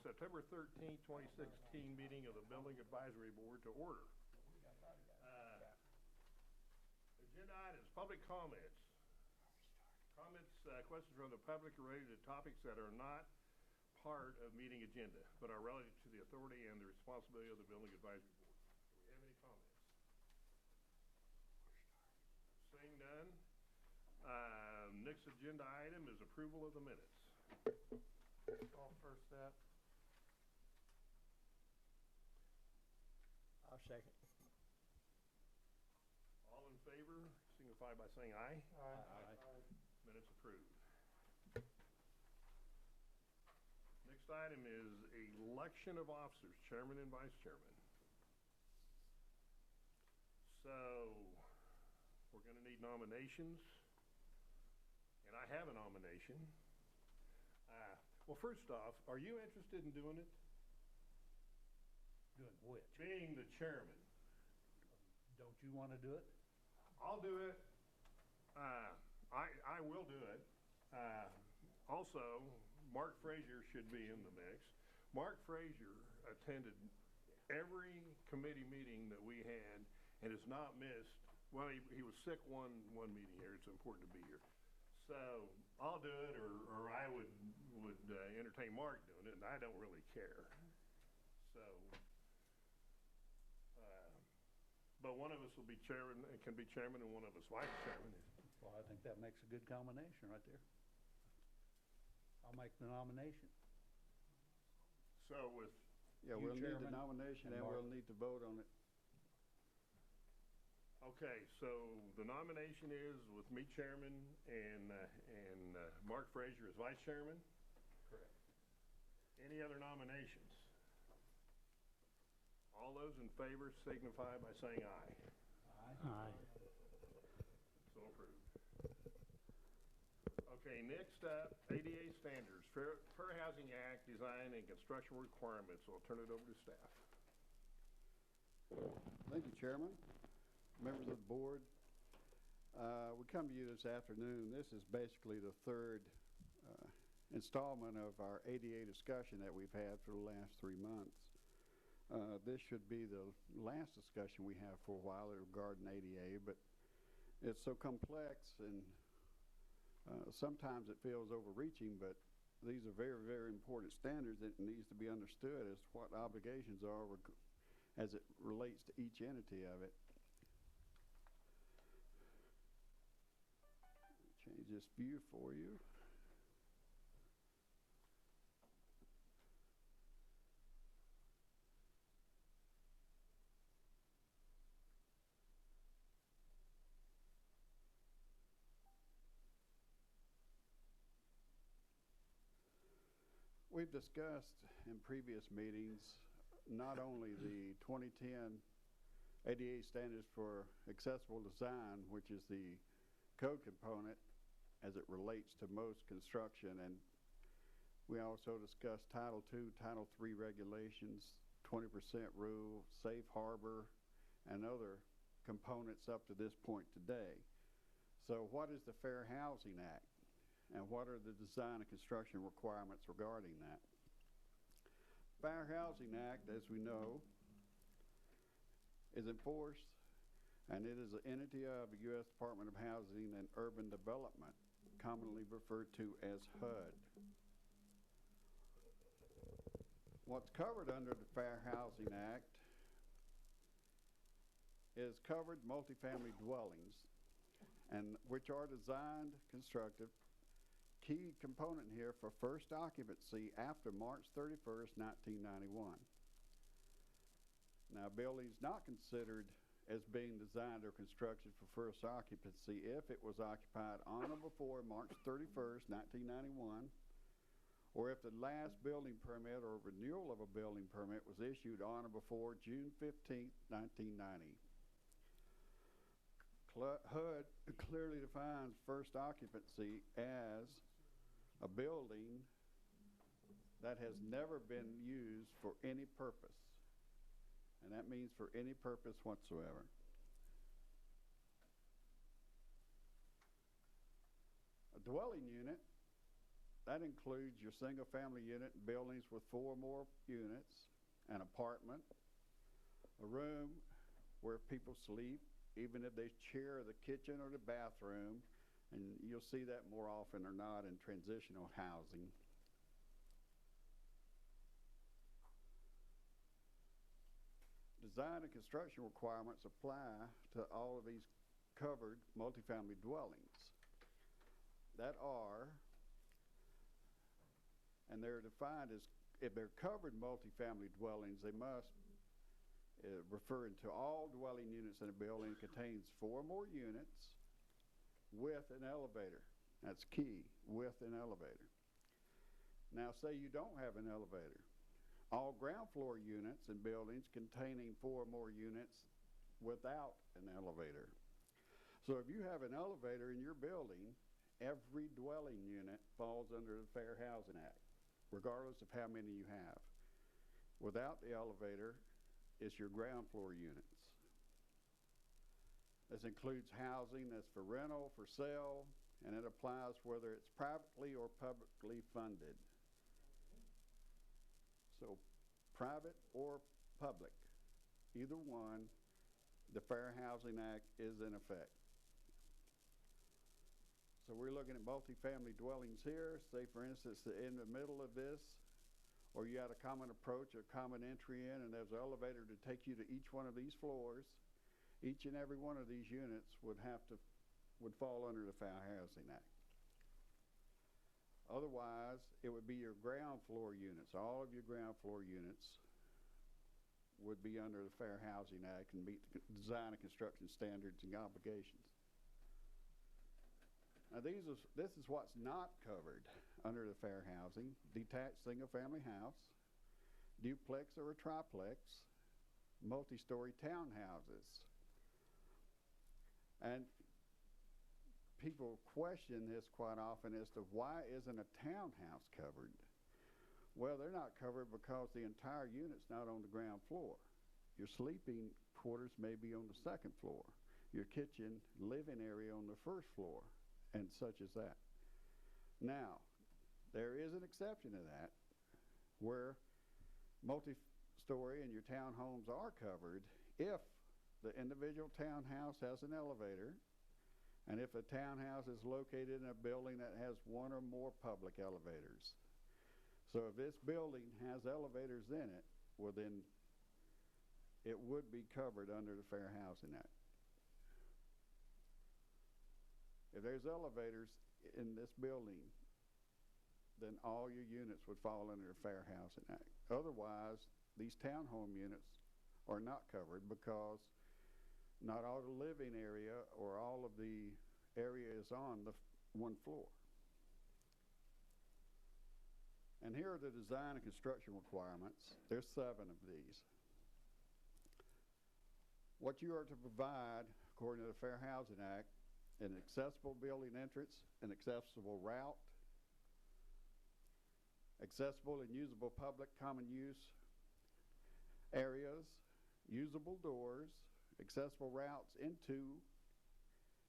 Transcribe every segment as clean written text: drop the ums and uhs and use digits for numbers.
September 13th, 2016 meeting of the Building Advisory Board to order. Agenda items, public comments. Questions from the public related to topics that are not part of meeting agenda, but are relative to the authority and the responsibility of the Building Advisory Board. Do we have any comments? Seeing none. Next agenda item is approval of the minutes. Call first that. I'll second. All in favor, signify by saying aye. Aye. Minutes approved. Next item is election of officers, chairman and vice chairman. So, we're going to need nominations. And I have a nomination. Well, first off, are you interested in doing it? Doing which? Being the chairman. Don't you want to do it? I'll do it. I will do it. Also, Mark Frazier should be in the mix. Mark Frazier attended every committee meeting that we had and has not missed. Well, he was sick one meeting here. It's important to be here. So I'll do it, or I would entertain Mark doing it, and I don't really care. So, but one of us will be chairman, can be chairman, and one of us vice chairman. Well, I think that makes a good combination right there. I'll make the nomination. So with Yeah, You, we'll need the Chairman, nomination and and Mark. we'll need to vote on it. okay, so the nomination is with me chairman and Mark Frazier as vice chairman. Correct. Any other nominations? All those in favor signify by saying aye. Aye. So approved. Okay, next up, ADA standards, Fair Housing Act, design and construction requirements. I'll turn it over to staff. Thank you, Chairman. Members of the board, we come to you this afternoon. This is basically the third installment of our ADA discussion that we've had for the last 3 months. This should be the last discussion we have for a while regarding ADA, but it's so complex and sometimes it feels overreaching, but these are very, very important standards that needs to be understood as to what obligations are as it relates to each entity of it. Change this view for you. We've discussed in previous meetings not only the 2010 ADA standards for accessible design, which is the code component as it relates to most construction, and we also discussed Title II, Title III regulations, 20% rule, safe harbor, and other components up to this point today. So what is the Fair Housing Act? And what are the design and construction requirements regarding that? Fair Housing Act, as we know, is enforced, and it is an entity of the U.S. Department of Housing and Urban Development, commonly referred to as HUD. What's covered under the Fair Housing Act is covered multifamily dwellings, and which are designed, constructed. Key component here for first occupancy after March 31st, 1991. Now, buildings not considered as being designed or constructed for first occupancy if it was occupied on or before March 31st, 1991, or if the last building permit or renewal of a building permit was issued on or before June 15th, 1990. HUD clearly defines first occupancy as a building that has never been used for any purpose. And that means for any purpose whatsoever. A dwelling unit that includes your single-family unit buildings with 4 or more units, an apartment, a room where people sleep, even if they share the kitchen or the bathroom, and you'll see that more often or not in transitional housing. Design and construction requirements apply to all of these covered multifamily dwellings that are, and they're defined as, if they're covered multifamily dwellings, they must referring to all dwelling units in a building contains 4 or more units with an elevator. That's key, with an elevator. Now say you don't have an elevator. All ground floor units in buildings containing 4 or more units without an elevator. So if you have an elevator in your building, every dwelling unit falls under the Fair Housing Act, regardless of how many you have. Without the elevator, it's your ground floor units. This includes housing that's for rental, for sale, and it applies whether it's privately or publicly funded. So private or public, either one, the Fair Housing Act is in effect. So we're looking at multifamily dwellings here. Say, for instance, in the middle of this, or you had a common approach or common entry in, and there's an elevator to take you to each one of these floors. Each and every one of these units would fall under the Fair Housing Act. Otherwise, it would be your ground floor units. All of your ground floor units would be under the Fair Housing Act and meet the design and construction standards and obligations. Now this is what's not covered under the fair housing: detached single-family house, duplex or a triplex, multi-story townhouses. And people question this quite often as to why isn't a townhouse covered? Well, they're not covered because the entire unit's not on the ground floor. Your sleeping quarters may be on the second floor. Your kitchen, living area on the first floor, and such as that. Now, there is an exception to that, where multi-story and your townhomes are covered if the individual townhouse has an elevator, and if a townhouse is located in a building that has 1 or more public elevators. So if this building has elevators in it, well then it would be covered under the Fair Housing Act. If there's elevators in this building, then all your units would fall under the Fair Housing Act. Otherwise, these townhome units are not covered because not all the living area or all of the area is on the one floor. And here are the design and construction requirements. There's 7 of these. What you are to provide, according to the Fair Housing Act, an accessible building entrance, an accessible route, accessible and usable public common use areas, usable doors, accessible routes into,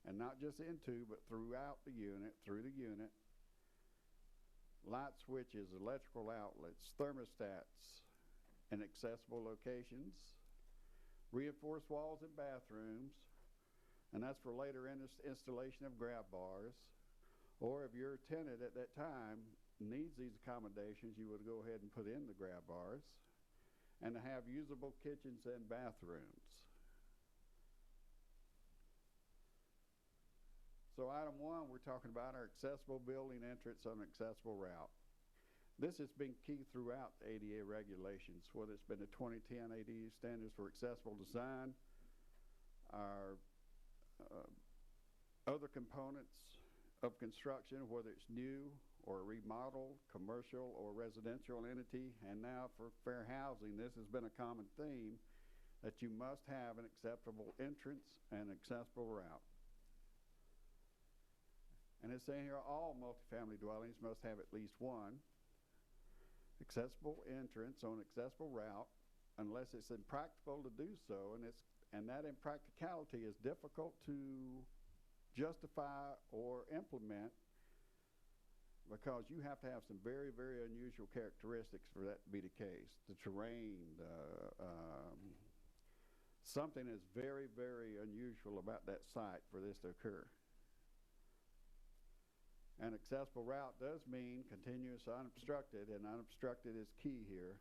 and not just into, but throughout the unit, through the unit, light switches, electrical outlets, thermostats in accessible locations, reinforced walls and bathrooms, and that's for later installation of grab bars, or if your tenant at that time needs these accommodations, you would go ahead and put in the grab bars, and to have usable kitchens and bathrooms. So item 1, we're talking about our accessible building entrance on an accessible route. This has been key throughout the ADA regulations, whether it's been the 2010 ADA standards for accessible design, our other components of construction, whether it's new or remodel, commercial or residential entity, and now for fair housing, this has been a common theme that you must have an acceptable entrance and accessible route. And it's saying here all multifamily dwellings must have at least one accessible entrance on accessible route, unless it's impractical to do so, and that impracticality is difficult to justify or implement because you have to have some very, very unusual characteristics for that to be the case. The terrain, something is very, very unusual about that site for this to occur. An accessible route does mean continuous unobstructed, and unobstructed is key here.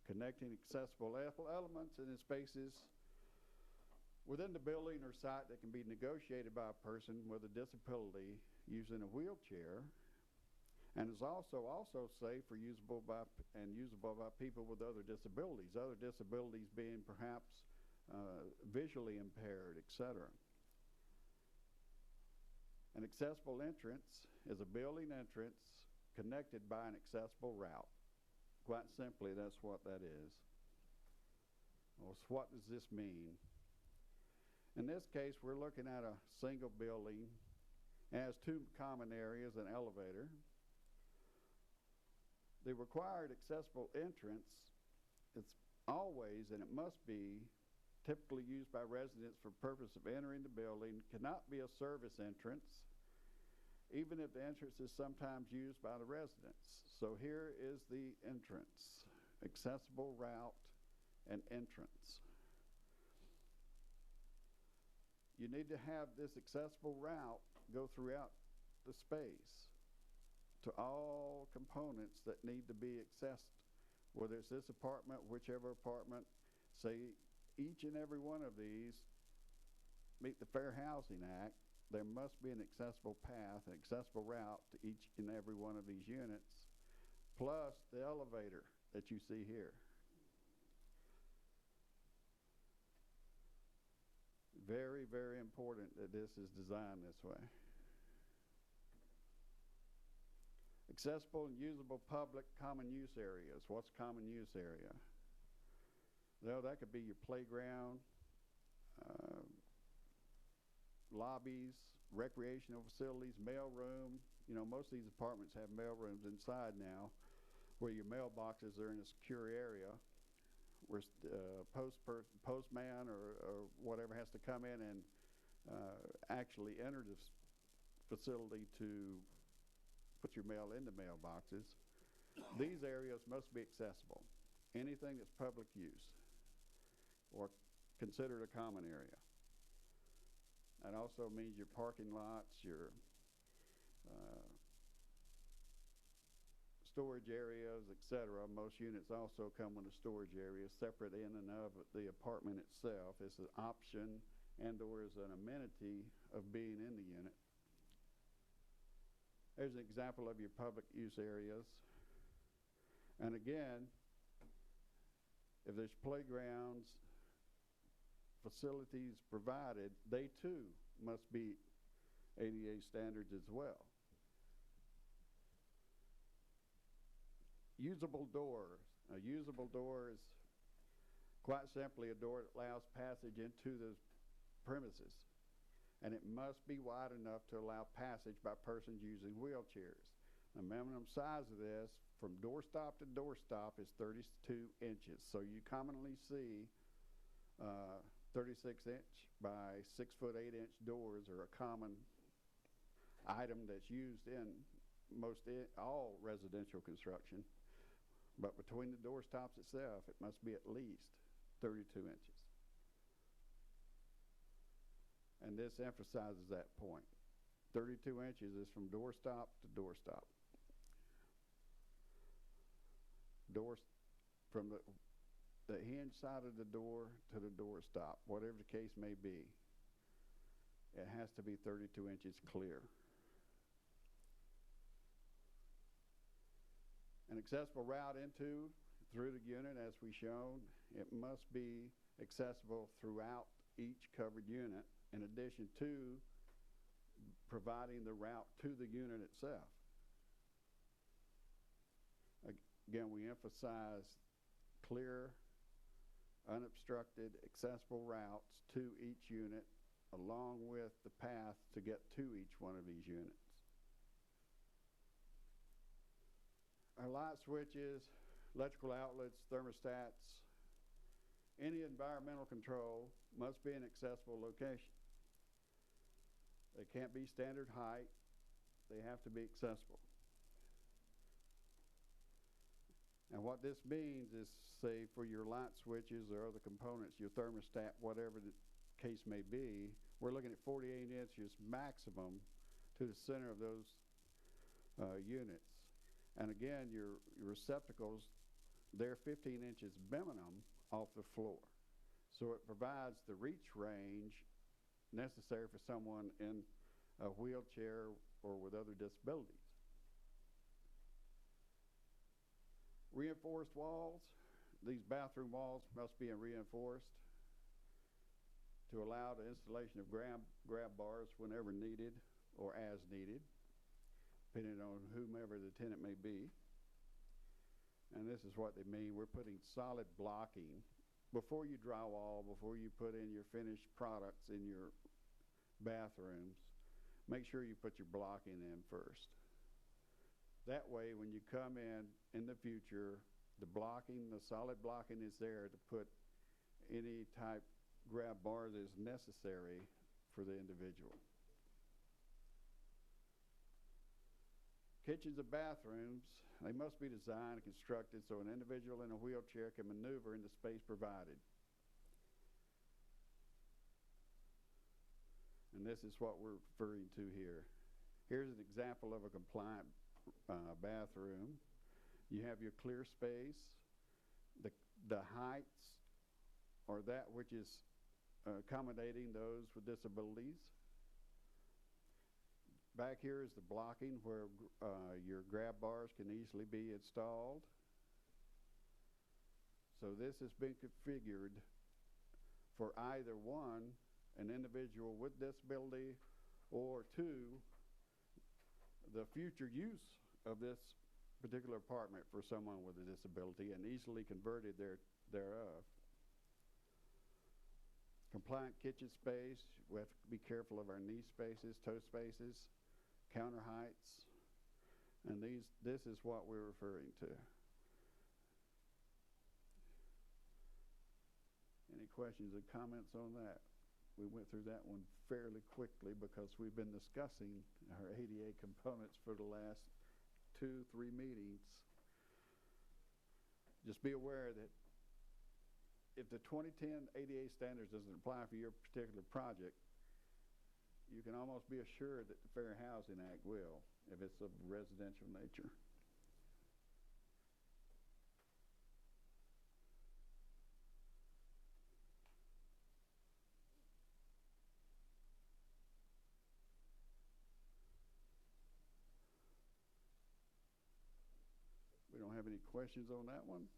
Connecting accessible elements and spaces within the building or site that can be negotiated by a person with a disability using a wheelchair, and is also safe for usable by people with other disabilities being perhaps visually impaired, etc. An accessible entrance is a building entrance connected by an accessible route. Quite simply, that's what that is. Well, so what does this mean? In this case, we're looking at a single building. It has two common areas, an elevator. The required accessible entrance, it's always, and it must be, typically used by residents for purpose of entering the building, cannot be a service entrance, even if the entrance is sometimes used by the residents. So here is the entrance, accessible route and entrance. You need to have this accessible route go throughout the space to all components that need to be accessed, whether it's this apartment, whichever apartment. Say each and every one of these meet the Fair Housing Act, there must be an accessible path, an accessible route to each and every one of these units, plus the elevator that you see here. Very, very important that this is designed this way. Accessible and usable public common use areas. What's common use area? Well, that could be your playground, lobbies, recreational facilities, mail room. You know, most of these apartments have mail rooms inside now, where your mailboxes are in a secure area, where postman or whatever has to come in and actually enter this facility to put your mail into mailboxes. These areas must be accessible. Anything that's public use or considered a common area. That also means your parking lots, your storage areas, etc. Most units also come with a storage area separate in and of the apartment itself. It's an option and or is an amenity of being in the unit. There's an example of your public use areas. And again, if there's playgrounds, facilities provided, they too must be ADA standards as well. Usable doors. A usable door is quite simply a door that allows passage into the premises. And it must be wide enough to allow passage by persons using wheelchairs. The minimum size of this from doorstop to doorstop is 32 inches. So you commonly see 36-inch by 6'8" doors are a common item that's used in all residential construction. But between the doorstops itself, it must be at least 32 inches. And this emphasizes that point. 32 inches is from doorstop to doorstop. Doors from the hinge side of the door to the doorstop, whatever the case may be, it has to be 32 inches clear. An accessible route through the unit, as we shown, it must be accessible throughout each covered unit, in addition to providing the route to the unit itself. Again, we emphasize clear, unobstructed, accessible routes to each unit, along with the path to get to each one of these units. Our light switches, electrical outlets, thermostats, any environmental control must be in accessible location. They can't be standard height. They have to be accessible. And what this means is, say, for your light switches or other components, your thermostat, whatever the case may be, we're looking at 48 inches maximum to the center of those units. And again, your receptacles, they're 15 inches minimum off the floor. So it provides the reach range necessary for someone in a wheelchair or with other disabilities. Reinforced walls. These bathroom walls must be reinforced to allow the installation of grab bars whenever needed or as needed, depending on whomever the tenant may be. And this is what they mean. We're putting solid blocking. Before you drywall, before you put in your finished products in your bathrooms, make sure you put your blocking in first. That way, when you come in the future, the solid blocking is there to put any type grab bar that is necessary for the individual. Kitchens and bathrooms, they must be designed and constructed so an individual in a wheelchair can maneuver in the space provided. And this is what we're referring to here. Here's an example of a compliant bathroom. You have your clear space. The heights are that which is accommodating those with disabilities. Back here is the blocking where your grab bars can easily be installed. So this has been configured for either one, an individual with disability, or two, the future use of this particular apartment for someone with a disability, and easily converted thereof. Compliant kitchen space. We have to be careful of our knee spaces, toe spaces, counter heights, and this is what we're referring to. Any questions or comments on that? We went through that one fairly quickly because we've been discussing our ADA components for the last 2-3 meetings. Just be aware that if the 2010 ADA standards doesn't apply for your particular project, you can almost be assured that the Fair Housing Act will, if it's of residential nature. We don't have any questions on that one.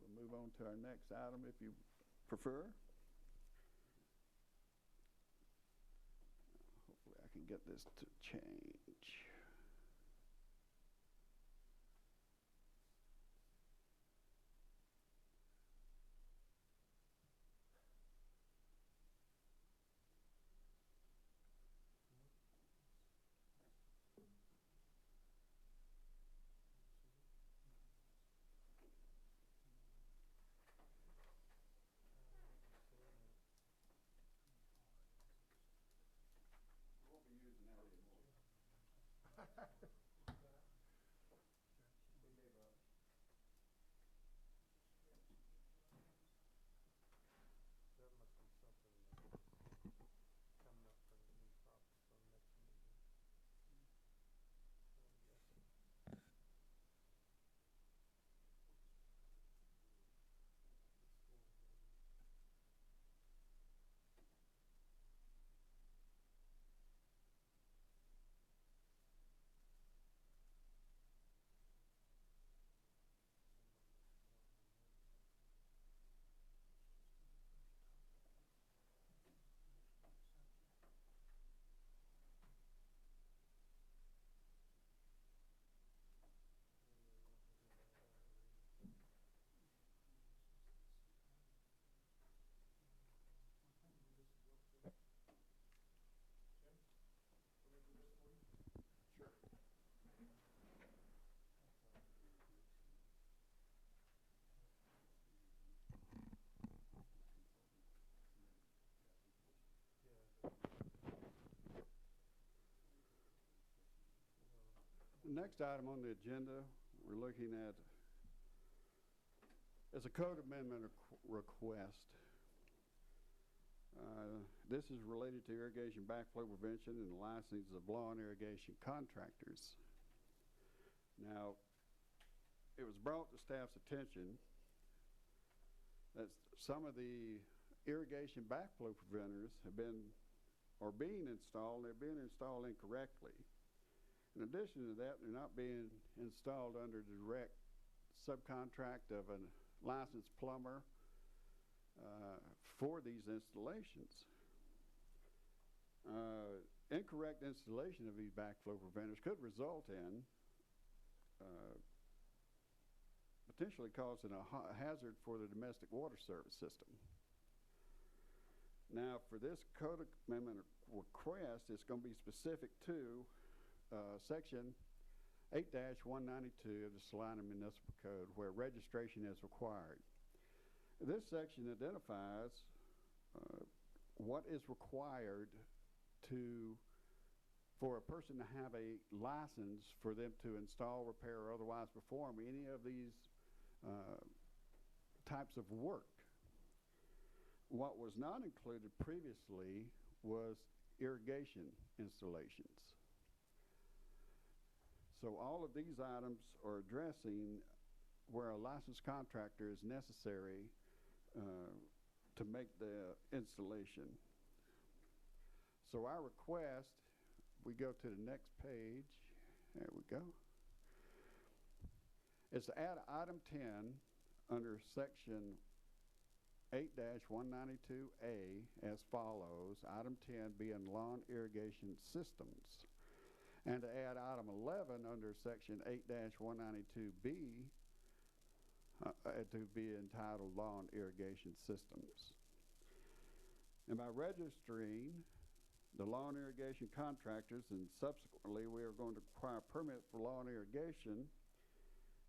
We'll move on to our next item if you prefer. Hopefully I can get this to change. The next item on the agenda we're looking at, as a code amendment request. This is related to irrigation backflow prevention and the licensing of lawn irrigation contractors. Now, it was brought to staff's attention that some of the irrigation backflow preventers are being installed, and they're being installed incorrectly. In addition to that, they're not being installed under the direct subcontract of a licensed plumber for these installations. Incorrect installation of these backflow preventers could result in potentially causing a hazard for the domestic water service system. Now, for this code amendment request, it's going to be specific to Section 8-192 of the Salina Municipal Code, where registration is required. This section identifies what is required for a person to have a license for them to install, repair, or otherwise perform any of these types of work. What was not included previously was irrigation installations. So all of these items are addressing where a licensed contractor is necessary to make the installation. So our request, we go to the next page, there we go, is to add item 10 under section 8-192A as follows, item 10 being lawn irrigation systems, and to add item 11 under section 8-192B to be entitled lawn irrigation systems. And by registering the lawn irrigation contractors, and subsequently we are going to require a permit for lawn irrigation,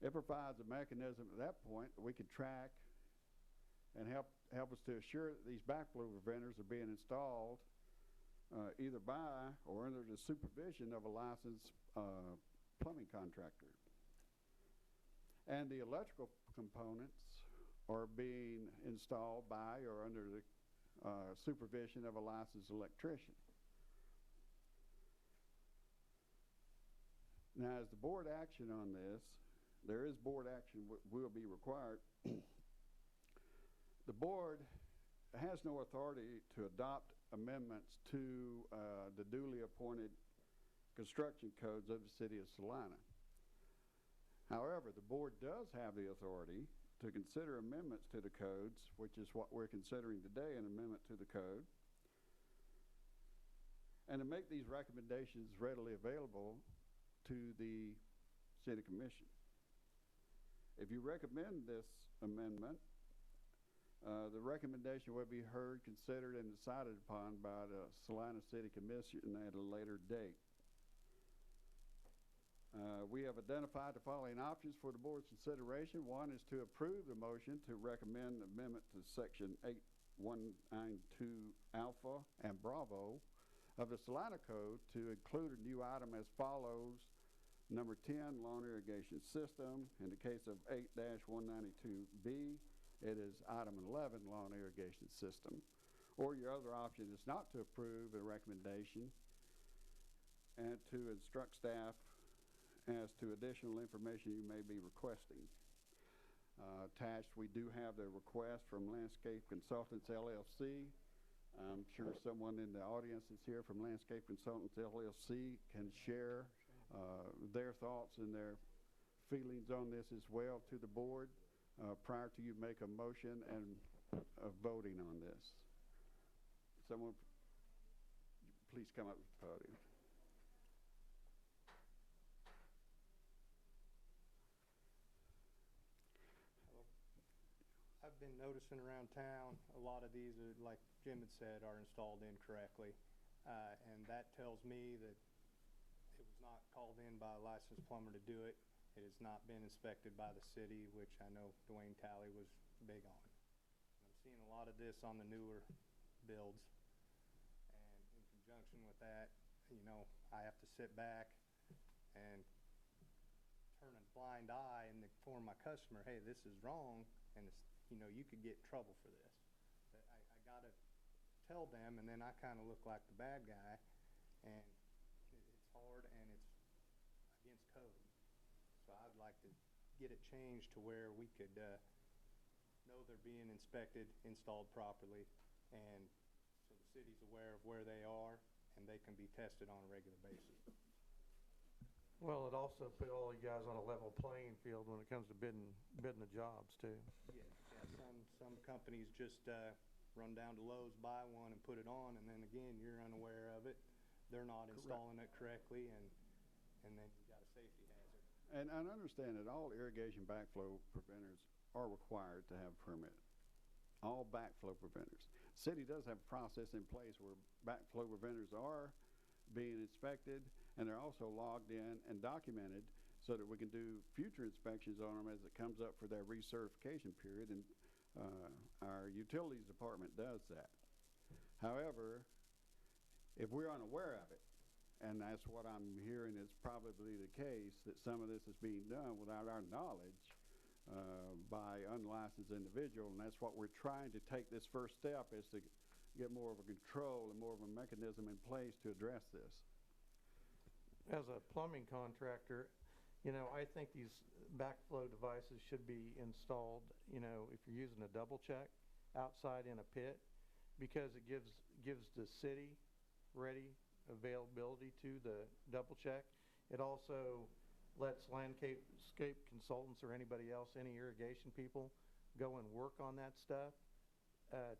it provides a mechanism at that point that we can track and help us to assure that these backflow preventers are being installed either by or under the supervision of a licensed plumbing contractor. And the electrical components are being installed by or under the supervision of a licensed electrician. Now, as the board action on this, there is board action will be required. The board has no authority to adopt amendments to the duly appointed construction codes of the city of Salina. However, the board does have the authority to consider amendments to the codes, which is what we're considering today, an amendment to the code, and to make these recommendations readily available to the city commission. If you recommend this amendment, the recommendation will be heard, considered, and decided upon by the Salina City Commission at a later date. We have identified the following options for the board's consideration. One is to approve the motion to recommend amendment to section 8192 Alpha and Bravo of the Salina Code to include a new item as follows. Number 10, lawn irrigation system. In the case of 8-192B, it is item 11, lawn irrigation system. Or your other option is not to approve a recommendation and to instruct staff as to additional information you may be requesting. Attached, we do have the request from Landscape Consultants LLC. I'm sure someone in the audience that's here from Landscape Consultants LLC can share their thoughts and their feelings on this as well to the board prior to you make a motion and voting on this. Someone, please come up to the podium. I've been noticing around town, a lot of these, are, like Jim had said, are installed incorrectly. And that tells me that it was not called in by a licensed plumber to do it. It has not been inspected by the city, which I know Dwayne Talley was big on. I'm seeing a lot of this on the newer builds. And in conjunction with that, you know, I have to sit back and turn a blind eye and inform my customer, hey, this is wrong, and it's, you could get in trouble for this. But I gotta tell them, and then I kind of look like the bad guy, and it's hard and it's against code. So I'd like to get it changed to where we could know they're being inspected, installed properly, and so the city's aware of where they are, and they can be tested on a regular basis. Well, it also put all you guys on a level playing field when it comes to bidding the jobs too. Yeah, some companies just run down to Lowe's, buy one, and put it on, and then again, you're unaware of it. They're not installing it correctly, and then you got a safety hazard. And I understand that all irrigation backflow preventers are required to have a permit. All backflow preventers. City does have a process in place where backflow preventers are being inspected, and they're also logged in and documented so that we can do future inspections on them as it comes up for their recertification period, and our utilities department does that. However, if we're unaware of it, and that's what I'm hearing is probably the case, that some of this is being done without our knowledge by unlicensed individual, and that's what we're trying to take this first step, is to get more of a control and more of a mechanism in place to address this. As a plumbing contractor, I think these backflow devices should be installed, if you're using a double check outside in a pit, because it gives the city ready availability to the double check. It also lets landscape consultants or anybody else, any irrigation people, go and work on that stuff,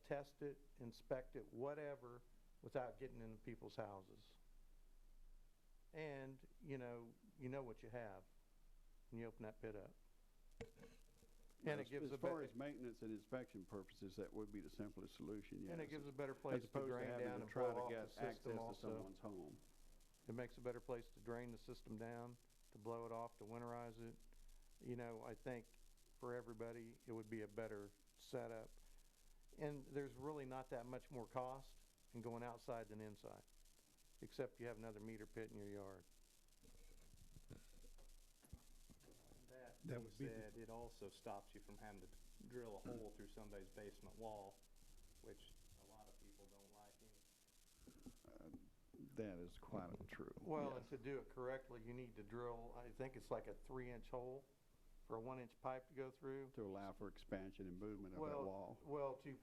test it, inspect it, whatever, without getting into people's houses. And you know what you have when you open that pit up. And it gives as far as maintenance and inspection purposes, that would be the simplest solution. Yes. And it gives a better place as to opposed drain to having down to and try blow to off get the system access to also. someone's home. It makes a better place to drain the system down, to blow it off, to winterize it. I think for everybody, it would be a better setup. And there's really not that much more cost in going outside than inside, except you have another meter pit in your yard. That would be said, it also stops you from having to drill a hole through somebody's basement wall, which a lot of people don't like either. That is quite true. Well, yes. and to do it correctly, you need to drill, I think it's like a 3-inch hole for a 1-inch pipe to go through. To allow for expansion and movement of that wall. Well, to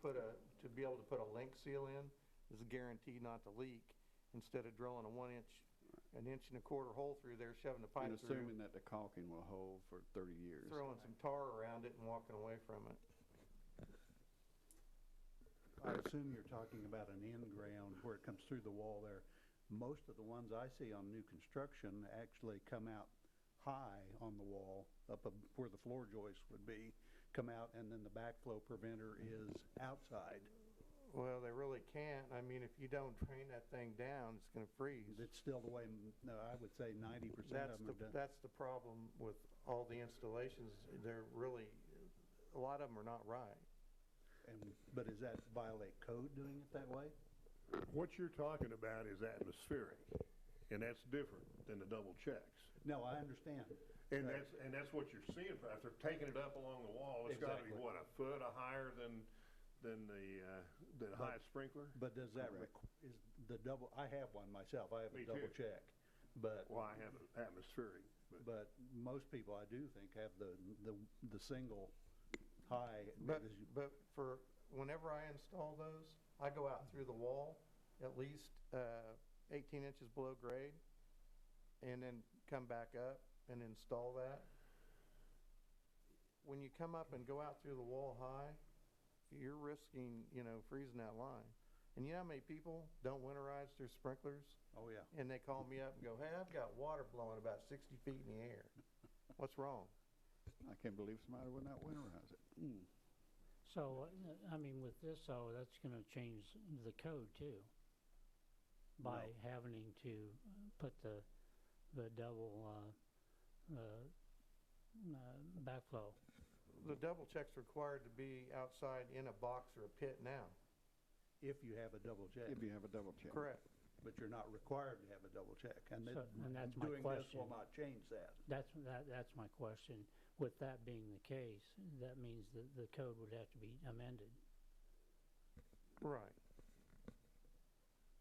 be able to put a link seal in is a guarantee not to leak, instead of drilling a 1-inch, an 1.25 inch hole through there, shoving the pipe And through. assuming that the caulking will hold for 30 years. Throwing some tar around it and walking away from it. I assume you're talking about an in-ground where it comes through the wall there. Most of the ones I see on new construction actually come out high on the wall, up where the floor joist would be, come out, and then the backflow preventer is outside. Well, they really can't. I mean, if you don't drain that thing down, it's going to freeze. It's still the way, no, I would say 90% of them are done. That's the problem with all the installations. They're really, a lot of them are not right. But does that violate code doing it that way? What you're talking about is atmospheric, and that's different than the double checks. No, I understand. And that's what you're seeing. If they're taking it up along the wall, it's got to be, Exactly. what, a foot higher than the highest sprinkler? But does that, Correct. is the double, I have one myself, I have Me a double too. check. But, Well, I have atmospheric, but most people I do think have the single high. But for whenever I install those, I go out through the wall at least 18 inches below grade, and then come back up and install that. When you come up and go out through the wall high, you're risking, freezing that line. And you know how many people don't winterize their sprinklers? Oh, yeah. And they call me up and go, hey, I've got water blowing about 60 feet in the air. What's wrong? I can't believe somebody would not winterize it. So, with this, though, that's going to change the code too, by having to put the double backflow. The double check's required to be outside in a box or a pit now. If you have a double check. If you have a double check. Correct. but you're not required to have a double check. And So- and that's my doing this will question. not change that. That's my question. With that being the case, that means that the code would have to be amended. Right.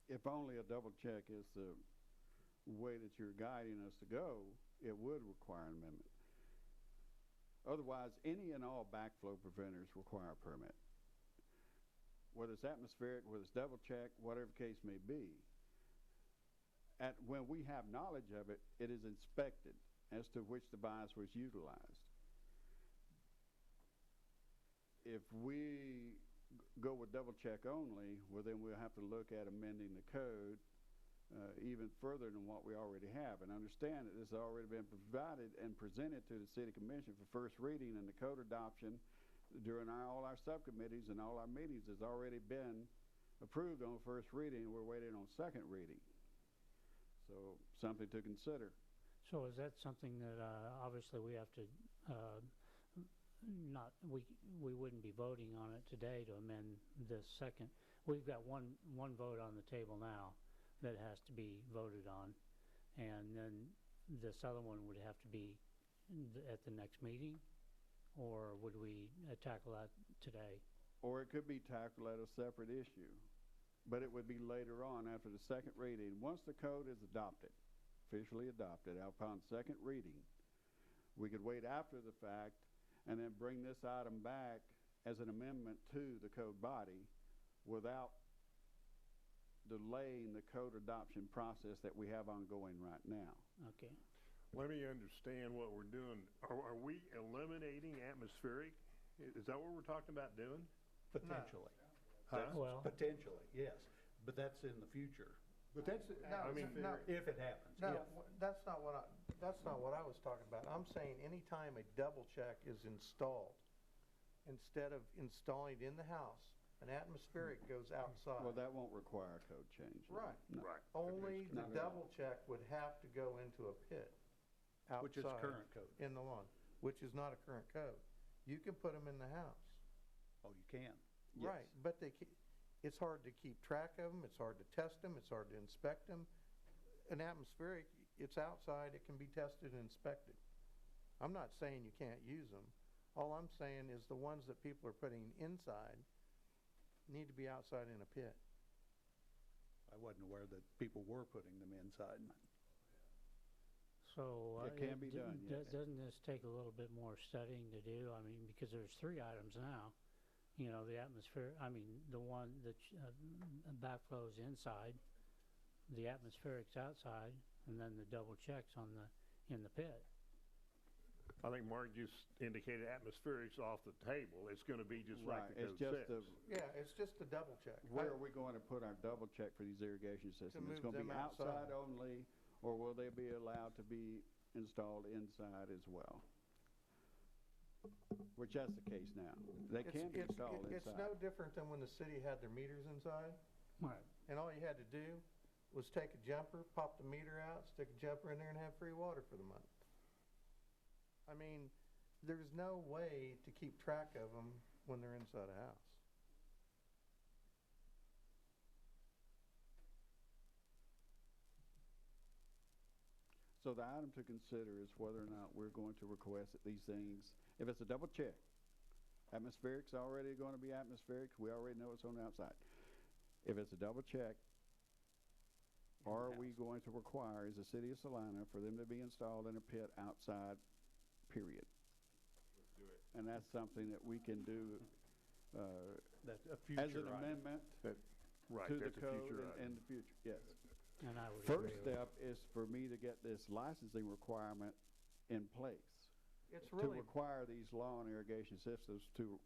If only a double check is the way that you're guiding us to go, it would require an amendment. Otherwise, any and all backflow preventers require a permit. Whether it's atmospheric, whether it's double check, whatever the case may be. When we have knowledge of it, it is inspected as to which device was utilized. If we go with double check only, well, then we'll have to look at amending the code even further than what we already have. And understand that this has already been provided and presented to the City Commission for first reading, and the code adoption during all our subcommittees and all our meetings has already been approved on first reading, and we're waiting on second reading. So something to consider. So is that something that, obviously we have to, we wouldn't be voting on it today to amend this second. We've got one vote on the table now that has to be voted on, and then this other one would have to be at the next meeting, or would we tackle that today? Or it could be tackled at a separate issue, but it would be later on after the second reading. Once the code is adopted, officially adopted upon second reading, we could wait after the fact and then bring this item back as an amendment to the code body without delaying the code adoption process that we have ongoing right now. Okay. Let me understand what we're doing. Are we eliminating atmospheric? Is that what we're talking about doing? Potentially. Huh? Well, Potentially, yes. But that's in the future, But that's, I mean, No. if it happens. No, If. that's not what I was talking about. I'm saying anytime a double check is installed, instead of installing it in the house, an atmospheric goes outside. Well, that won't require a code change. no. Right. No. right. Only the Not at all. double check would have to go into a pit outside. Which is current code. In the lawn, which is not a current code. You can put them in the house. Oh, you can. Yes. Right, but it's hard to keep track of them, it's hard to test them, it's hard to inspect them. An atmospheric, it's outside, it can be tested and inspected. I'm not saying you can't use them. All I'm saying is the ones that people are putting inside need to be outside in a pit. I wasn't aware that people were putting them inside. so. It can be done, yes. Doesn't this take a little bit more studying to do? I mean, because there's 3 items now. You know, the atmosphere, I mean, the one that backflows inside, the atmospheric's outside, and then the double checks in the pit. I think Mark just indicated atmospherics off the table. It's gonna be just like Right, the it's code just says. Yeah, it's just a double check. Where are we going to put our double check for these irrigation systems? move It's going to be them outside. outside only, or will they be allowed to be installed inside as well? Which that's the case now. They can be installed It's inside. no different than when the city had their meters inside, Right. and all you had to do was take a jumper, pop the meter out, stick a jumper in there, and have free water for the month. I mean, there's no way to keep track of them when they're inside a house. So the item to consider is whether or not we're going to request that these things, if it's a double check, atmospheric's already going to be atmospheric, we already know it's on the outside. If it's a double check, are we going to require, as the city of Salina, for them to be installed in a pit outside, period? Let's do it. And that's something that we can do That's a as future an item. amendment Right, to the that's a code future in item. the future, yes. And I would First agree with step is for me to get this licensing requirement in place. It's To really, require these lawn irrigation systems to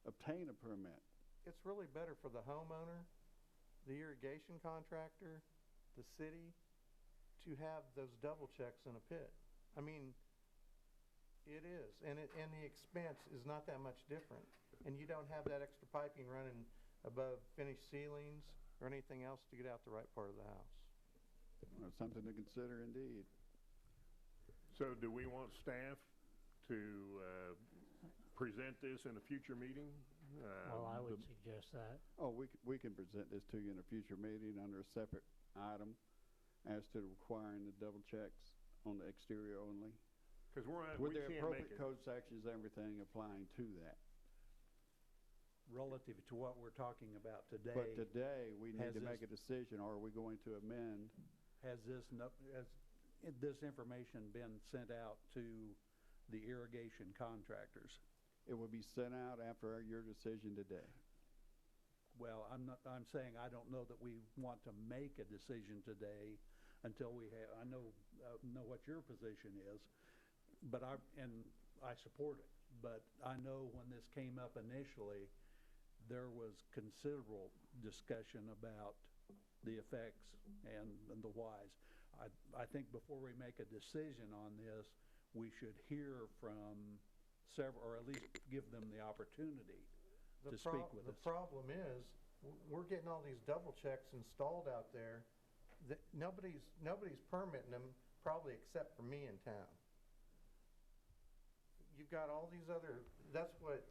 obtain a permit. it's really better for the homeowner, the irrigation contractor, the city, to have those double checks in a pit. I mean, it is, and the expense is not that much different. And you don't have that extra piping running above finished ceilings or anything else to get out the right part of the house. Something to consider indeed. So do we want staff to present this in a future meeting? Well, I would suggest that. Oh, we can present this to you in a future meeting under a separate item as to requiring the double checks on the exterior only? Because With we the can't make appropriate it. code sections, everything applying to that. Relative to what we're talking about today. But today, we need has to make a this- decision, or are we going to amend? Has this information been sent out to the irrigation contractors? It will be sent out after your decision today. Well, I'm saying I don't know that we want to make a decision today until we have, I know what your position is, but I support it. But I know when this came up initially, there was considerable discussion about the effects and the whys. I think before we make a decision on this, we should hear from several, or at least give them the opportunity to speak with us. The problem is, we're getting all these double checks installed out there, that nobody's permitting them, probably except for me in town. You've got all these other, that's what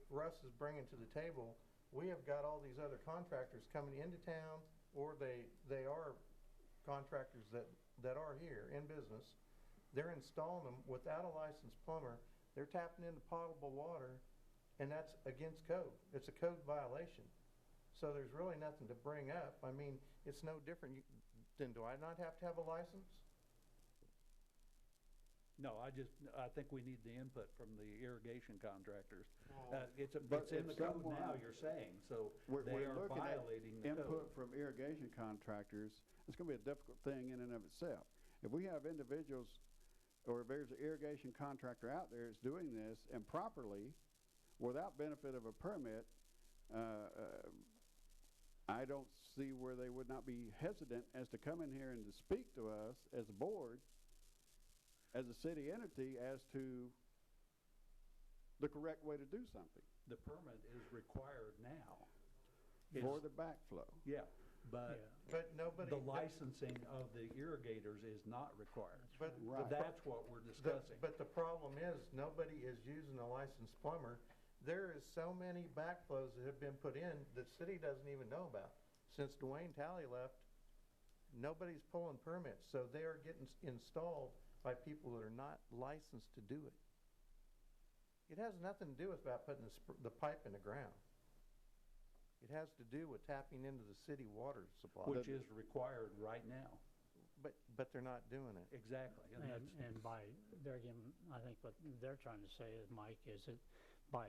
Russ is bringing to the table. We have got all these other contractors coming into town, or they are contractors that are here in business. They're installing them without a licensed plumber. They're tapping into potable water, and that's against code. It's a code violation. So there's really nothing to bring up. I mean, it's no different than, do I not have to have a license? No, I think we need the input from the irrigation contractors. Well, It's but in if the code now, someone- you're saying, so We're they are looking at violating the input code. from irrigation contractors. It's going to be a difficult thing in and of itself. If we have individuals, or if there's an irrigation contractor out there that's doing this improperly, without benefit of a permit, I don't see where they would not be hesitant as to come in here and to speak to us as a board, as a city entity, as to the correct way to do something The permit is required now. for It's- the backflow. Yeah, but Yeah. But nobody. the licensing of the irrigators is not required. But Right. That's what we're discussing. But the problem is, nobody is using a licensed plumber. There is so many backflows that have been put in the city doesn't even know about. Since Dwayne Talley left, nobody's pulling permits, so they are getting installed by people that are not licensed to do it. It has nothing to do with about putting the pipe in the ground. It has to do with tapping into the city water supply. Which is required right now. But they're not doing it. Exactly. And by, there again, I think what they're trying to say, Mike, is that by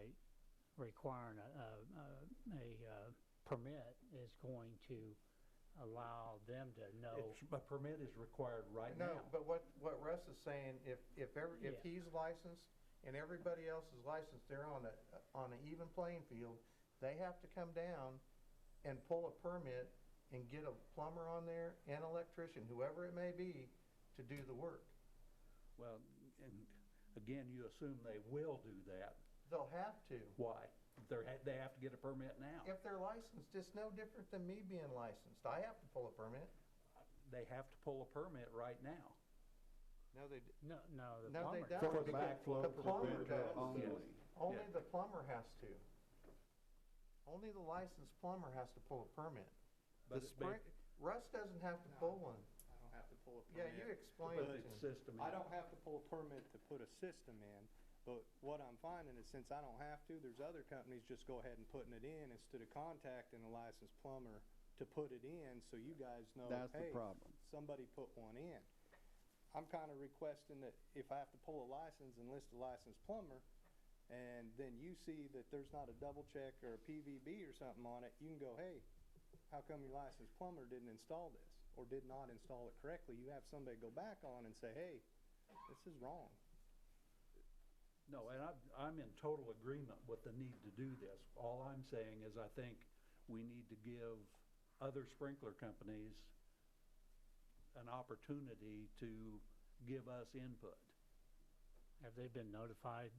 requiring a permit is going to allow them to know. A permit is required right No, now. but what Russ is saying, if Yeah. he's licensed and everybody else is licensed, they're on an even playing field, they have to come down and pull a permit and get a plumber on there and electrician, whoever it may be, to do the work. Well, and again, you assume they will do that. They'll have to. Why? They have to get a permit now. If they're licensed, it's no different than me being licensed. I have to pull a permit. They have to pull a permit right now. No, they, No, the no, they plumber. don't. For the because backflow the plumber preventer does. only. Only Yeah. the plumber has to. Only the licensed plumber has to pull a permit. But The it's ba- Russ doesn't have to pull one. I don't have to pull a Yeah, permit. you explained Put it the to him. system in. I don't have to pull a permit to put a system in, but what I'm finding is since I don't have to, there's other companies just go ahead and putting it in instead of contacting a licensed plumber to put it in, so you guys know, That's the hey, problem. somebody put one in. I'm kinda requesting that if I have to pull a license and list a licensed plumber, and then you see that there's not a double check or a PVB or something on it, you can go, hey, how come your licensed plumber didn't install this, or did not install it correctly? You have somebody go back on and say, hey, this is wrong. No, and I'm in total agreement with the need to do this. All I'm saying is I think we need to give other sprinkler companies an opportunity to give us input. Have they been notified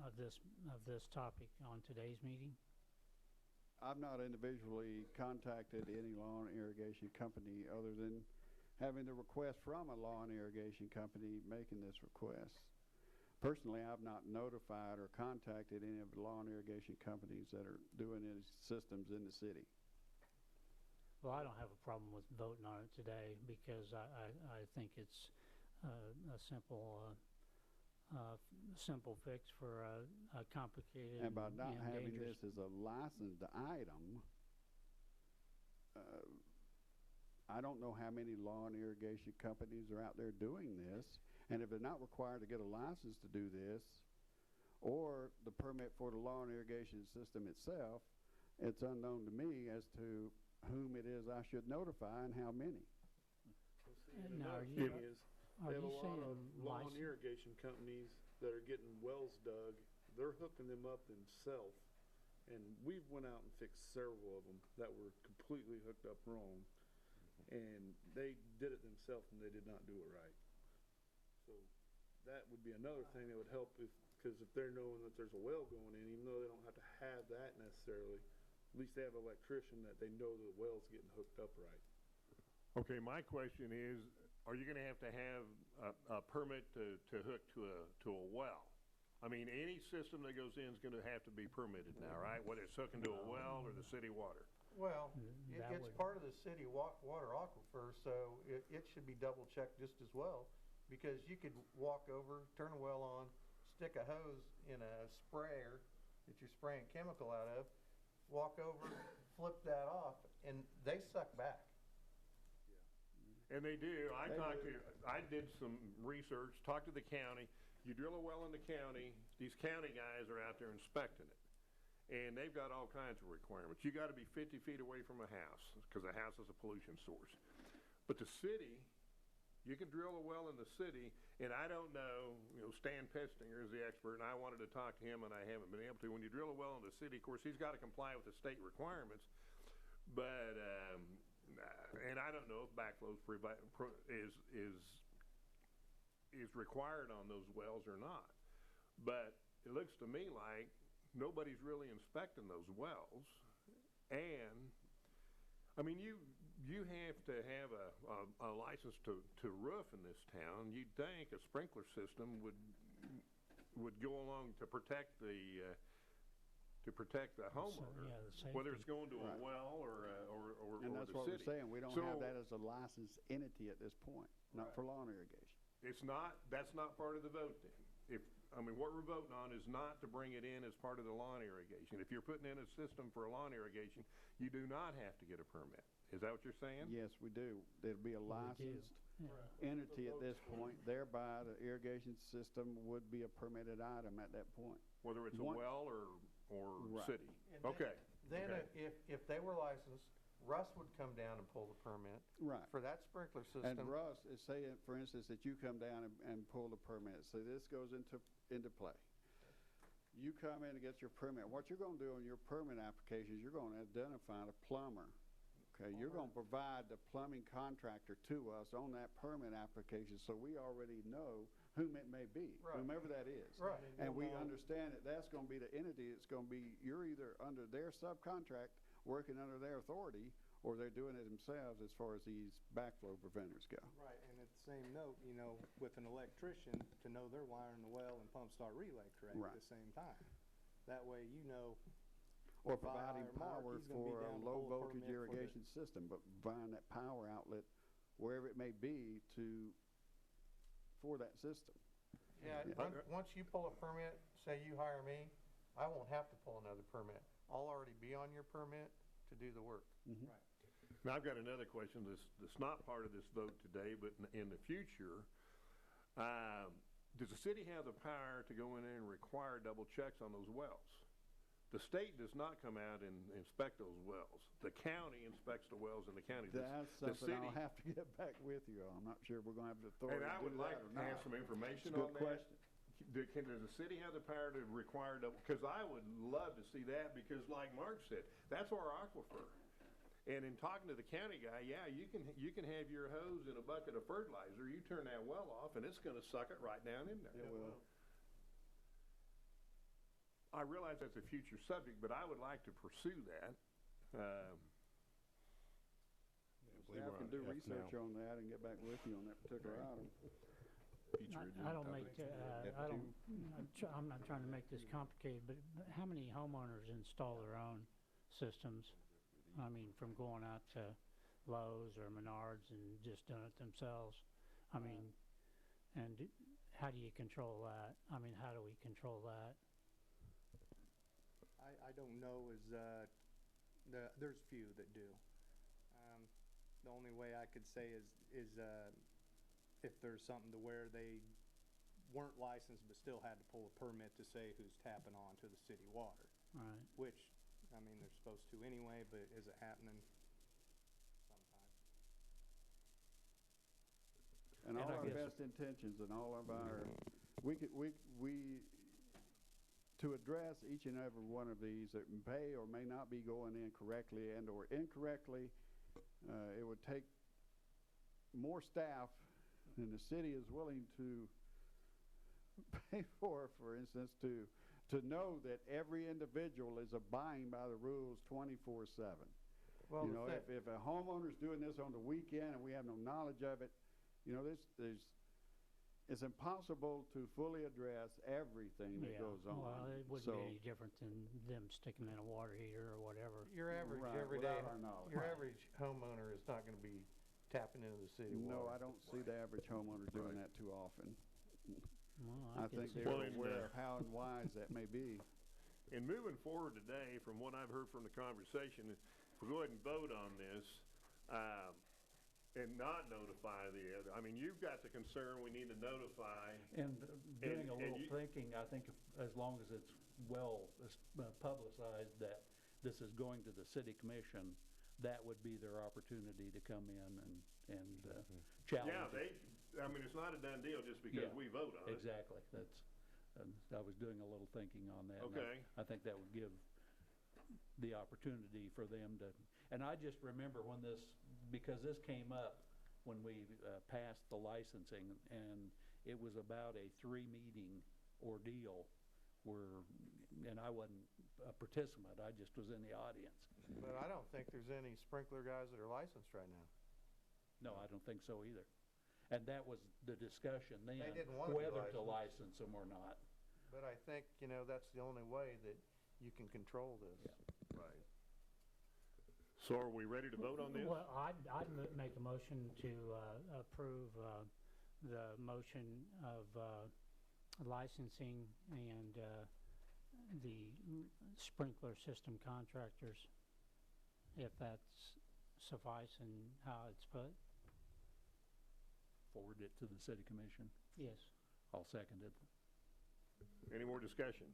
of this topic on today's meeting? I've not individually contacted any lawn irrigation company other than having the request from a lawn irrigation company making this request. Personally, I've not notified or contacted any of the lawn irrigation companies that are doing any systems in the city. Well, I don't have a problem with voting on it today because I think it's a simple fix for a complicated And by not and having dangerous. this as a licensed item, I don't know how many lawn irrigation companies are out there doing this. And if they're not required to get a license to do this, or the permit for the lawn irrigation system itself, it's unknown to me as to whom it is I should notify and how many. Now, Another are you, thing is, are they have you a lot of saying lawn license? irrigation companies that are getting wells dug. They're hooking them up themselves. And we've went out and fixed several of them that were completely hooked up wrong. And they did it themselves and they did not do it right. So that would be another thing that would help because if they're knowing that there's a well going in, even though they don't have to have that necessarily, at least they have an electrician that they know the well's getting hooked up right. Okay, my question is, are you gonna have a permit to hook to a well? I mean, any system that goes in is gonna have to be permitted now, right? Whether it's hooking to a well or the city water. Well, that it's would- part of the city water aquifer, so it should be double checked just as well. Because you could walk over, turn a well on, stick a hose in a sprayer that you're spraying chemical out of, walk over, flip that off, and they suck back. And they do. They I did some research, talked to the county. You drill a well in the county, these county guys are out there inspecting it. And they've got all kinds of requirements. You gotta be 50 feet away from a house, because a house is a pollution source. But the city, you can drill a well in the city, and I don't know, Stan Pestinger is the expert, and I wanted to talk to him, and I haven't been able to. When you drill a well in the city, of course, he's gotta comply with the state requirements. But, and I don't know if backflow is required on those wells or not. But it looks to me like nobody's really inspecting those wells. And, I mean, you have to have a license to roof in this town. You'd think a sprinkler system would go along to protect the homeowner, yeah, the whether safety. it's going to a Right. well or And the that's what city. we're saying, we don't So- have that as a licensed entity at this point, not for lawn irrigation. That's not part of the vote then. What we're voting on is not to bring it in as part of the lawn irrigation. If you're putting in a system for lawn irrigation, you do not have to get a permit. Is that what you're saying? Yes, we do. There'd be a licensed Yeah. entity at this point, thereby the irrigation system would be a permitted item at that point. Whether it's a One- well or Right. city? And then- Okay. Then Okay. if they were licensed, Russ would come down and pull the permit Right. for that sprinkler And system. Russ is saying, for instance, that you come down and pull the permit, so this goes into play. You come in and get your permit. What you're gonna do on your permit application is you're gonna identify the plumber. Okay, you're gonna provide the plumbing contractor to us on that permit application, so we already know whom it may be, Right. whomever that is. Right. And we understand that that's gonna be the entity, it's gonna be, you're either under their subcontract, working under their authority, or they're doing it themselves as far as these backflow preventers go. Right, and at the same note, with an electrician, to know they're wiring the well and pump start relay correct Right. at the same time. That way, Or if I providing hire Mark, power he's gonna be for a down to low pull a voltage permit for the- irrigation system, but providing that power outlet wherever it may be for that system. Yeah, once you pull a permit, say you hire me, I won't have to pull another permit. I'll already be on your permit to do the work. Now, I've got another question that's not part of this vote today, but in the future, does the city have the power to go in there and require double checks on those wells? The state does not come out and inspect those wells. The county inspects the wells in the county. That's The something I'll city- have to get back with you on. I'm not sure we're gonna have the authority And to I do would like that or to have not. some information It's a on good that. question. Does the city have the power to require double, because I would love to see that, because like Mark said, that's our aquifer. And in talking to the county guy, yeah, you can have your hose in a bucket of fertilizer, you turn that well off, and it's gonna suck it right down in there. It will. I realize that's a future subject, but I would like to pursue that. Staff can do research on that and get back with you on that particular item. I don't make, I'm not trying to make this complicated, but how many homeowners install their own systems? I mean, from going out to Lowe's or Menards and just done it themselves. I mean, and how do you control that? I mean, how do we control that? I don't know there's few that do. The only way I could say is if there's something to where they weren't licensed but still had to pull a permit to say who's tapping on to the city water, Right. which, I mean, they're supposed to anyway, but is it happening? Sometimes. And And all I our guess- best intentions and all of our, to address each and every one of these that may or may not be going in correctly and or incorrectly, it would take more staff than the city is willing to pay for instance, to know that every individual is abiding by the rules 24/7. Well, You the know, thing- if a homeowner's doing this on the weekend and we have no knowledge of it, you know, it's impossible to fully address everything that Yeah. goes on. Well, it wouldn't So, be any different than them sticking in a water heater or whatever. Your average Right, everyday, without our knowledge. your Right. average homeowner is not gonna be tapping into the city water. No, I don't see the average homeowner doing that too often. Well, I could think see they're Well, and, aware of how and wise that may be. And moving forward today, from what I've heard from the conversation, if we go ahead and vote on this, and not notify the other, I mean, you've got the concern we need to notify. And doing a and little you- thinking, I think as long as it's well publicized that this is going to the city commission, that would be their opportunity to come in and challenge Yeah, it. I mean, it's not a done deal just because Yeah, we vote on it. Exactly, I was doing a little thinking on that. and Okay. I think that would give the opportunity for them to, and I just remember when because this came up when we passed the licensing, and it was about a 3-meeting ordeal and I wasn't a participant, I just was in the audience. But I don't think there's any sprinkler guys that are licensed right now. No, I don't think so either. And that was the discussion then, They didn't wanna be whether to licensed. license them or not. But I think, that's the only way that you can control this. Right. So are we ready to vote on this? Well, I'd make a motion to approve the motion of licensing and the sprinkler system contractors, if that's suffice in how it's put. Forward it to the city commission. Yes. I'll second it. Any more discussion?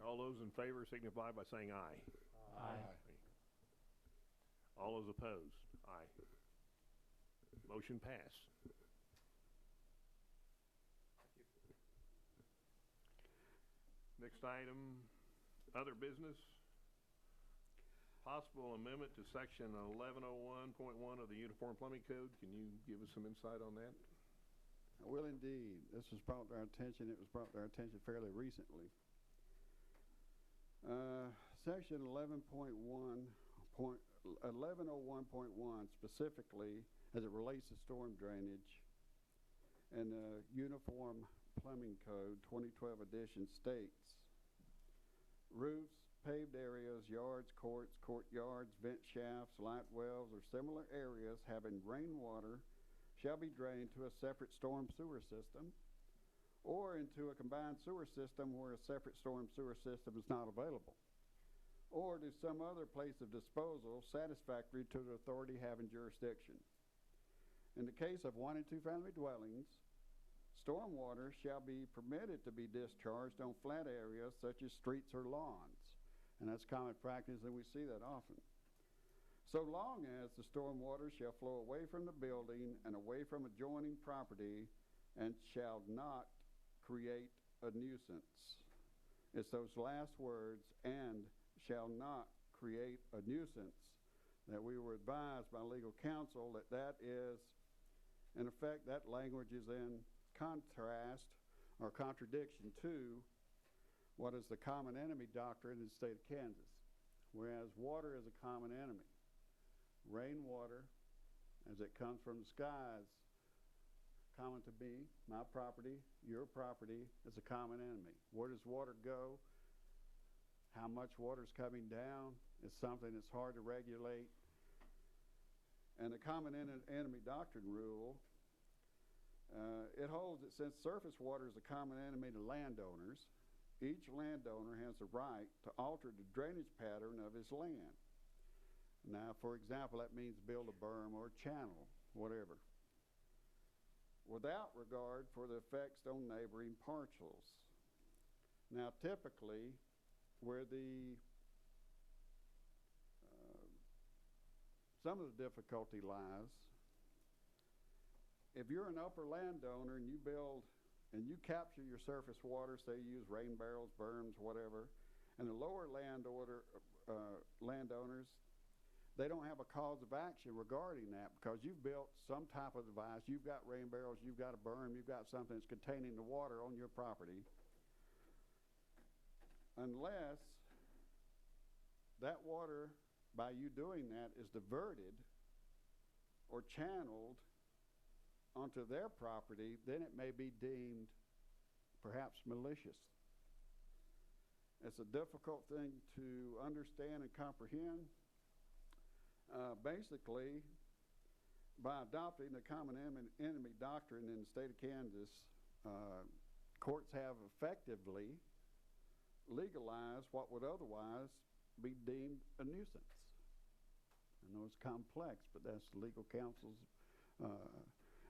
All those in favor signify by saying aye. Aye. All those opposed? Aye. Motion passed. Next item, other business. Possible amendment to section 1101.1 of the Uniform Plumbing Code. Can you give us some insight on that? I will indeed. This was brought to our attention. It was brought to our attention fairly recently. Section 1101.1 specifically, as it relates to storm drainage, and the Uniform Plumbing Code 2012 edition states, roofs, paved areas, yards, courts, courtyards, vent shafts, light wells, or similar areas having rainwater shall be drained to a separate storm sewer system or into a combined sewer system where a separate storm sewer system is not available, or to some other place of disposal satisfactory to the authority having jurisdiction. In the case of 1 and 2 family dwellings, stormwater shall be permitted to be discharged on flat areas such as streets or lawns. And that's common practice, and we see that often. So long as the stormwater shall flow away from the building and away from adjoining property and shall not create a nuisance. It's those last words, and shall not create a nuisance, that we were advised by legal counsel that is, in effect, that language is in contrast or contradiction to what is the common enemy doctrine in the state of Kansas, whereas water is a common enemy. Rainwater, as it comes from the skies, common to me, my property, your property, is a common enemy. Where does water go? How much water is coming down It's something that's hard to regulate. And the common enemy doctrine rule, it holds that since surface water is a common enemy to landowners, each landowner has the right to alter the drainage pattern of his land. Now, for example, that means build a berm or a channel, whatever, without regard for the effects on neighboring parcels. Now, typically, where some of the difficulty lies, if you're an upper landowner and you build and you capture your surface water, say you use rain barrels, berms, whatever, and the lower landowners, they don't have a cause of action regarding that because you've built some type of device, you've got rain barrels, you've got a berm, you've got something that's containing the water on your property, unless that water, by you doing that, is diverted or channeled onto their property, then it may be deemed perhaps malicious. It's a difficult thing to understand and comprehend. Basically, by adopting the common enemy doctrine in the state of Kansas, courts have effectively legalized what would otherwise be deemed a nuisance. I know it's complex, but that's the legal counsel's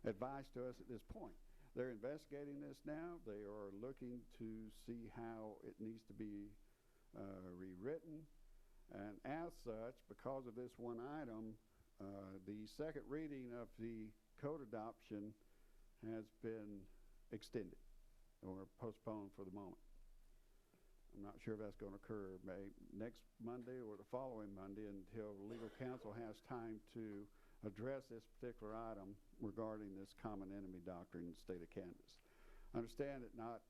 advice to us at this point. They're investigating this now. They are looking to see how it needs to be rewritten. And as such, because of this one item, the second reading of the code adoption has been extended or postponed for the moment. I'm not sure if that's going to occur next Monday or the following Monday until legal counsel has time to address this particular item regarding this common enemy doctrine in the state of Kansas. Understand that not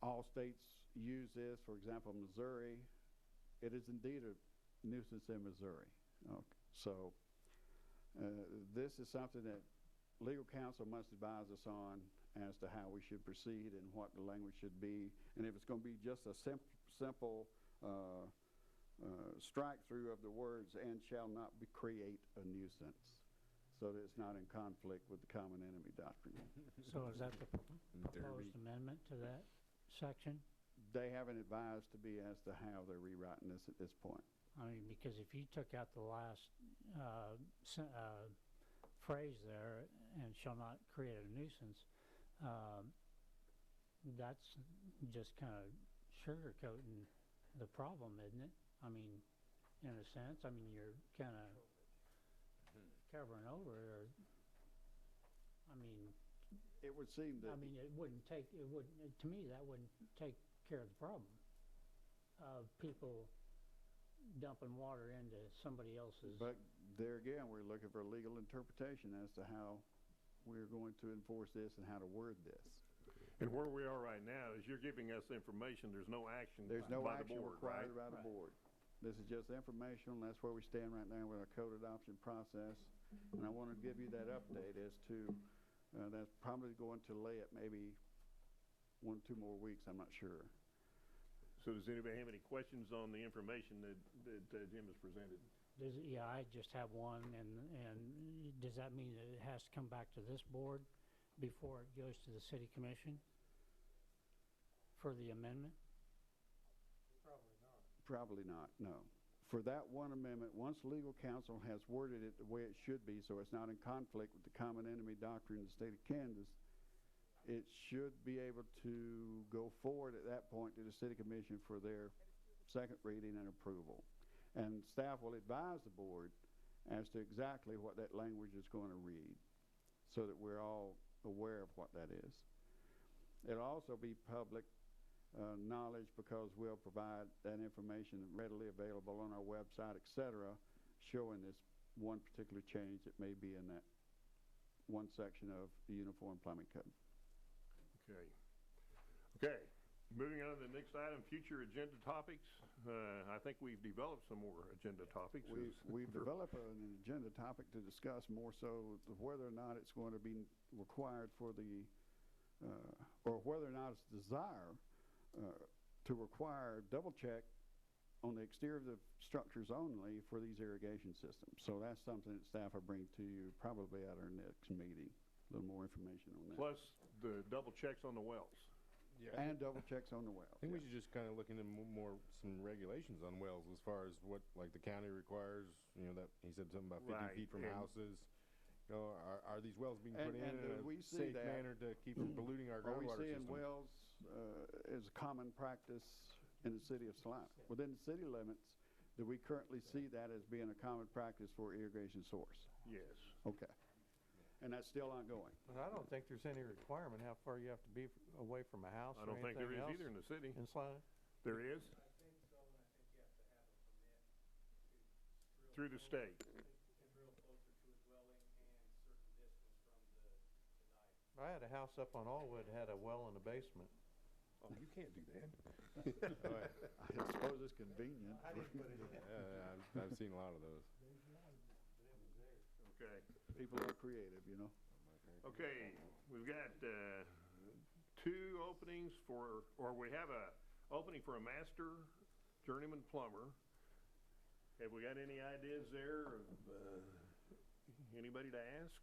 all states use this. For example, Missouri, it is indeed a nuisance in Missouri. Okay. So this is something that legal counsel must advise us on as to how we should proceed and what the language should be. And if it's going to be just a simple strike through of the words "and shall not create a nuisance," so that it's not in conflict with the common enemy doctrine. So is that the proposed amendment to that section? They haven't advised to be as to how they're rewriting this at this point. I mean, because if you took out the last phrase there, "and shall not create a nuisance," that's just kind of sugarcoating the problem, isn't it? I mean, in a sense, I mean, you're kind of covering over it, or, I mean, It would seem that. to me, that wouldn't take care of the problem of people dumping water into somebody else's. But there again, we're looking for a legal interpretation as to how we're going to enforce this and how to word this. And where we are right now is you're giving us information. There's no action There's no by the action board, right? required by the board. This is just informational, and that's where we stand right now with our code adoption process. And I want to give you that update as to, that's probably going to lay it maybe 1 or 2 more weeks, I'm not sure. So does anybody have any questions on the information that Jim has presented? Yeah, I just have one, and does that mean that it has to come back to this board before it goes to the city commission for the amendment? Probably not, no. For that one amendment, once legal counsel has worded it the way it should be, so it's not in conflict with the common enemy doctrine in the state of Kansas, it should be able to go forward at that point to the city commission for their second reading and approval. And staff will advise the board as to exactly what that language is going to read so that we're all aware of what that is. It'll also be public knowledge because we'll provide that information readily available on our website, etc., showing this one particular change that may be in that one section of the Uniform Plumbing Code. Okay. Moving on to the next item, future agenda topics. I think we've developed some more agenda topics. We've developed an agenda topic to discuss more so whether or not it's going to be required for the, or whether or not it's desire to require double check on the exterior of the structures only for these irrigation systems. So that's something that staff will bring to you probably at our next meeting, a little more information on that. Plus the double checks on the wells. And double checks on the well. I think we should just kind of look into some regulations on wells as far as what, like, the county requires, that, he said something about 50 Right, feet from and- houses. Are these wells being put And in do we a see safe that? manner to keep from polluting our Are we groundwater seeing system? wells as common practice in the city of Salina? Within the city limits, do we currently see that as being a common practice for irrigation source? Yes. Okay. And that's still ongoing? But I don't think there's any requirement how far you have to be away from a house I or don't think there anything is else either in the city. in Salina. There is? Through the state. I had a house up on Allwood, had a well in the basement. Oh, you can't do that. I suppose it's convenient. Yeah, I've seen a lot of those. Okay. People are creative, Okay, we've got, 2 openings we have a opening for a master journeyman plumber. Have we got any ideas there of, anybody to ask?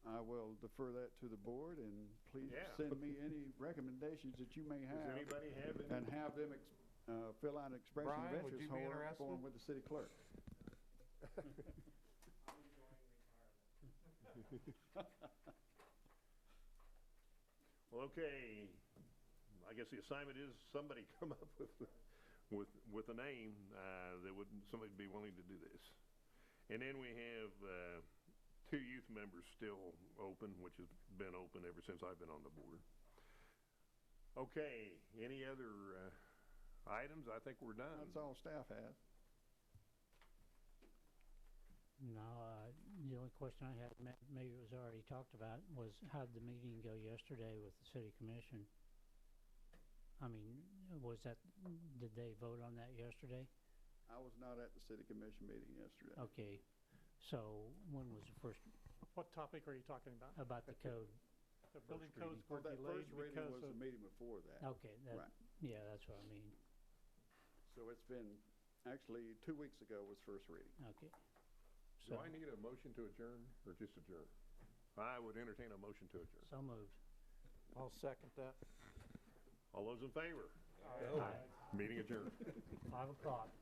I will defer that to the board, and please Yeah. send me any recommendations that you may Does have. anybody have any? And have them fill out an expression of Brian, would interest you be interested? form with the city clerk. Well, okay, I guess the assignment is somebody come up with a name, somebody'd be willing to do this. And then we have, 2 youth members still open, which has been open ever since I've been on the board. Okay, any other, items? I think we're done. That's all staff has. No, the only question I had, maybe it was already talked about, was how did the meeting go yesterday with the city commission? I mean, did they vote on that yesterday? I was not at the city commission meeting yesterday. Okay, so when was the first, What topic are you talking about? about the code? The building reading. codes were That delayed first reading because was of, the meeting before that. Okay, Right. yeah, that's what I mean. So it's been, actually, 2 weeks ago was first reading. Okay. Do So, I need a motion to adjourn or just adjourn? I would entertain a motion to adjourn. so moved. I'll second that. All those in favor? Aye. Meeting adjourned. 5 o'clock.